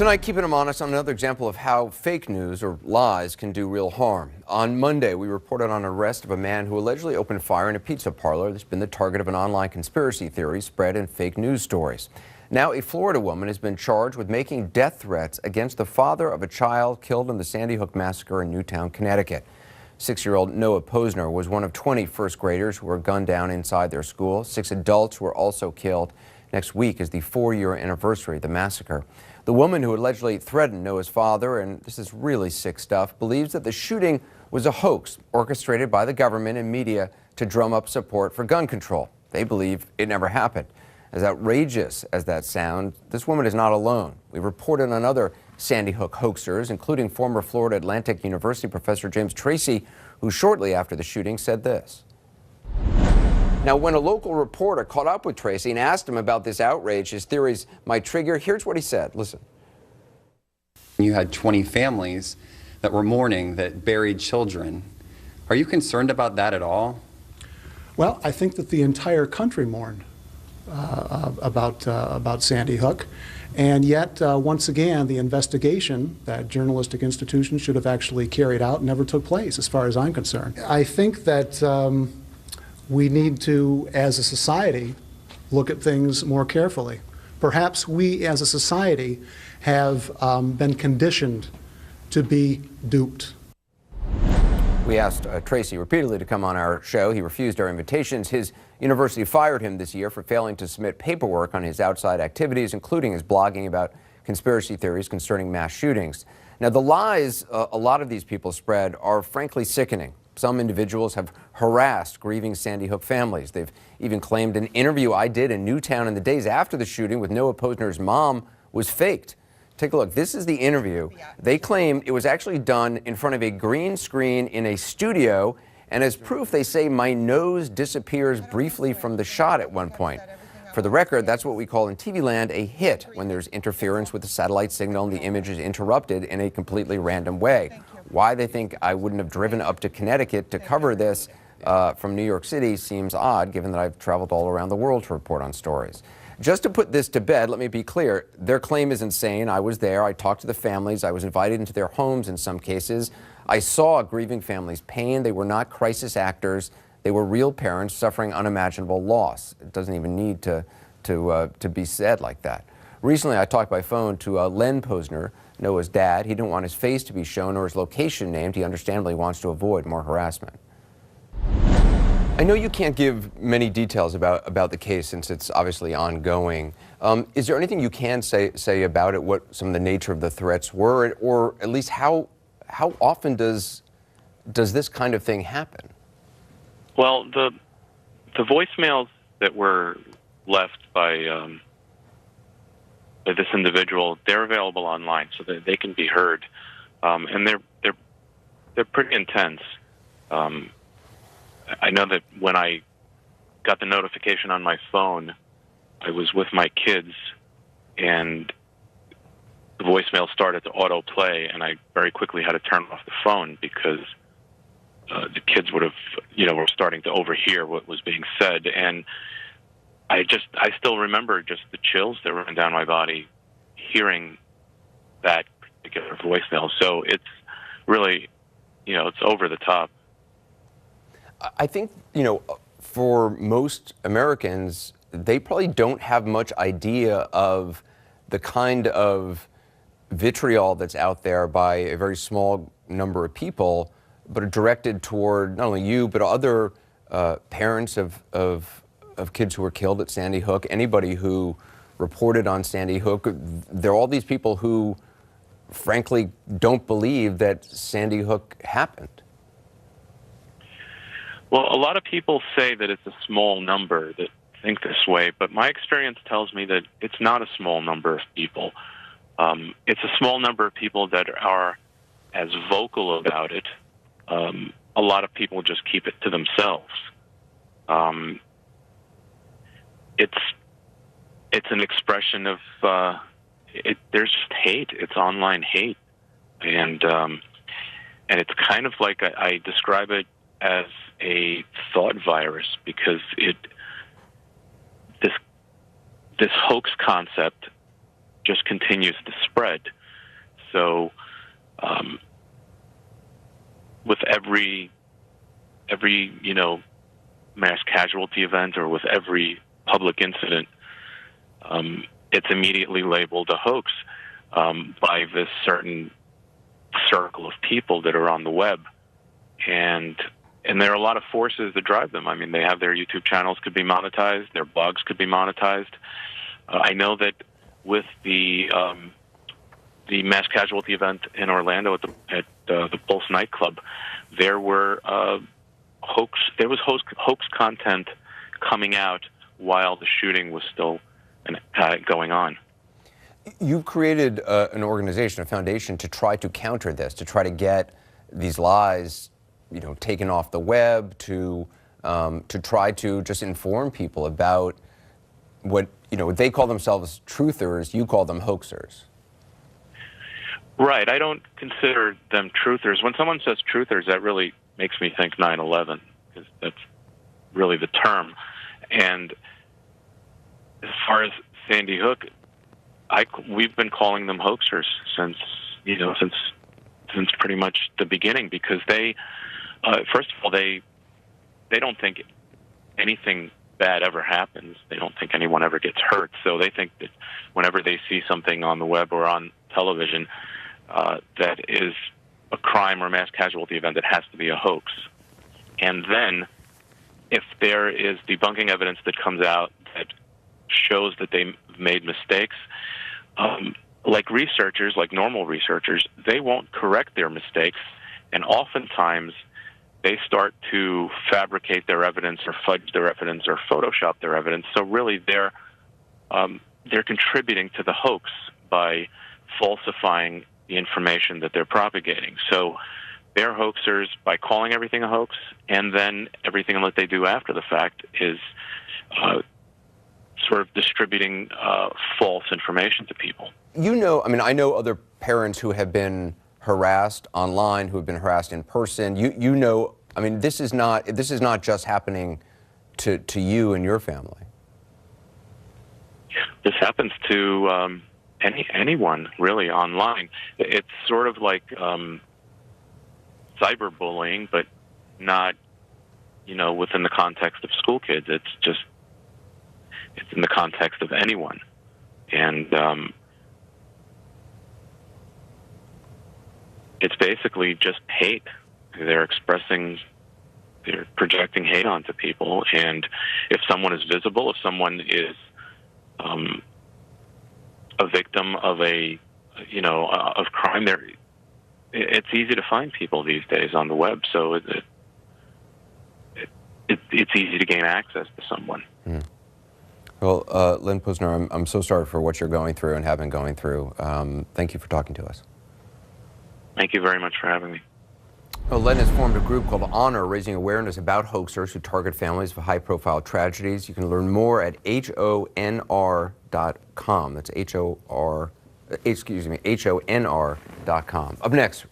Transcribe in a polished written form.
Tonight, keeping them honest on another example of how fake news or lies can do real harm. On Monday, we reported on an arrest of a man who allegedly opened fire in a pizza parlor that's been the target of an online conspiracy theory spread in fake news stories. Now, a Florida woman has been charged with making death threats against the father of a child killed in the Sandy Hook Massacre in Newtown, Connecticut. 6-year-old Noah Posner was one of 20 first graders who were gunned down inside their school. 6 adults were also killed. Next week is the 4-year anniversary of the massacre. The woman who allegedly threatened Noah's father, and this is really sick stuff, believes that the shooting was a hoax orchestrated by the government and media to drum up support for gun control. They believe it never happened. As outrageous as that sounds, this woman is not alone. We reported on other Sandy Hook hoaxers, including former Florida Atlantic University professor James Tracy, who shortly after the shooting said this. Now, when a local reporter caught up with Tracy and asked him about this outrage his theories might trigger, here's what he said. Listen. You had 20 families that were mourning that buried children. Are you concerned about that at all? Well, I think that the entire country mourned about Sandy Hook. And yet, once again, the investigation that journalistic institutions should have actually carried out never took place, as far as I'm concerned. I think that we need to, as a society, look at things more carefully. Perhaps we, as a society, have been conditioned to be duped. We asked Tracy repeatedly to come on our show. He refused our invitations. His university fired him this year for failing to submit paperwork on his outside activities, including his blogging about conspiracy theories concerning mass shootings. Now, the lies a lot of these people spread are frankly sickening. Some individuals have harassed grieving Sandy Hook families. They've even claimed an interview I did in Newtown in the days after the shooting with Noah Posner's mom was faked. Take a look. This is the interview. They claim it was actually done in front of a green screen in a studio, and as proof, they say my nose disappears briefly from the shot at one point. For the record, that's what we call in TV land a hit, when there's interference with the satellite signal and the image is interrupted in a completely random way. Why they think I wouldn't have driven up to Connecticut to cover this from New York City seems odd, given that I've traveled all around the world to report on stories. Just to put this to bed, let me be clear. Their claim is insane. I was there. I talked to the families. I was invited into their homes in some cases. I saw grieving families' pain. They were not crisis actors. They were real parents suffering unimaginable loss. It doesn't even need to be said like that. Recently, I talked by phone to Len Posner, Noah's dad. He didn't want his face to be shown or his location named. He understandably wants to avoid more harassment. I know you can't give many details about the case since it's obviously ongoing. Is there anything you can say about it, what some of the nature of the threats were, or at least how often does this kind of thing happen? Well, the voicemails that were left by this individual, they're available online, so that they can be heard, and they're pretty intense. I know that when I got the notification on my phone, I was with my kids, and the voicemail started to autoplay, and I very quickly had to turn off the phone because the kids would have, were starting to overhear what was being said. And I still remember just the chills that ran down my body hearing that particular voicemail. So it's really, it's over the top. I think, for most Americans, they probably don't have much idea of the kind of vitriol that's out there by a very small number of people, but are directed toward not only you, but other parents of kids who were killed at Sandy Hook, anybody who reported on Sandy Hook. There are all these people who, frankly, don't believe that Sandy Hook happened. Well, a lot of people say that it's a small number that think this way, but my experience tells me that it's not a small number of people. It's a small number of people that are as vocal about it. A lot of people just keep it to themselves. It's an expression of there's just hate. It's online hate, and it's kind of like I describe it as a thought virus, because this hoax concept just continues to spread. So with every mass casualty event, or with every public incident, it's immediately labeled a hoax by this certain circle of people that are on the web, and there are a lot of forces that drive them. I mean, they have their YouTube channels could be monetized, their blogs could be monetized. I know that with the mass casualty event in Orlando at the Pulse nightclub, there were hoax content coming out while the shooting was still going on. You created an organization, a foundation, to try to counter this, to try to get these lies, taken off the web, to try to just inform people about what they call themselves truthers. You call them hoaxers. Right. I don't consider them truthers. When someone says truthers, that really makes me think 9/11, because that's really the term. And as far as Sandy Hook, we've been calling them hoaxers since pretty much the beginning, because they, first of all, they don't think anything bad ever happens. They don't think anyone ever gets hurt. So they think that whenever they see something on the web or on television that is a crime or a mass casualty event, it has to be a hoax. And then if there is debunking evidence that comes out that shows that they made mistakes, like researchers, like normal researchers, they won't correct their mistakes, and oftentimes they start to fabricate their evidence or fudge their evidence or Photoshop their evidence. So really they're contributing to the hoax by falsifying the information that they're propagating. So they're hoaxers by calling everything a hoax, and then everything that they do after the fact is sort of distributing false information to people. I know other parents who have been harassed online, who have been harassed in person. This is not just happening to you and your family. This happens to anyone really online. It's sort of like cyberbullying, but not within the context of school kids. It's in the context of anyone, and it's basically just hate. They're projecting hate onto people, and if someone is visible, if someone is a victim of of crime, it's easy to find people these days on the web, so it's easy to gain access to someone. Mm. Well, Len Pusner, I'm so sorry for what you're going through and have been going through. Thank you for talking to us. Thank you very much for having me. Well, Len has formed a group called Honor, raising awareness about hoaxers who target families for high-profile tragedies. You can learn more at honr.com. That's honr.com. Up next.